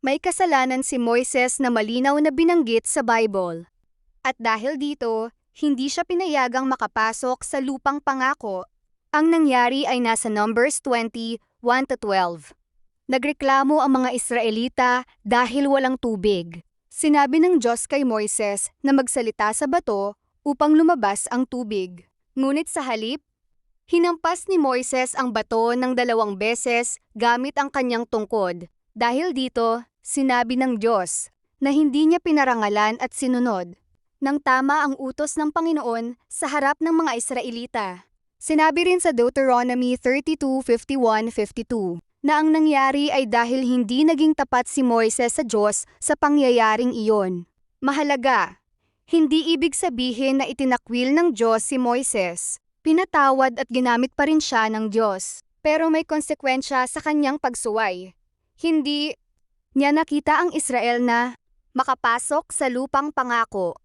May kasalanan si Moises na malinaw na binanggit sa Bible. At dahil dito, hindi siya pinayagang makapasok sa lupang pangako. Ang nangyari ay nasa Numbers 20, 1-12. Nagreklamo ang mga Israelita dahil walang tubig. Sinabi ng Diyos kay Moises na magsalita sa bato upang lumabas ang tubig. Ngunit sa halip, hinampas ni Moises ang bato ng 2 beses gamit ang kanyang tungkod. Dahil dito, sinabi ng Diyos na hindi niya pinarangalan at sinunod nang tama ang utos ng Panginoon sa harap ng mga Israelita. Sinabi rin sa Deuteronomy 32:51-52 na ang nangyari ay dahil hindi naging tapat si Moises sa Diyos sa pangyayaring iyon. Mahalaga, hindi ibig sabihin na itinakwil ng Diyos si Moises. Pinatawad at ginamit pa rin siya ng Diyos. Pero may konsekwensya sa kanyang pagsuway. Hindi niya nakita ang Israel na makapasok sa lupang pangako.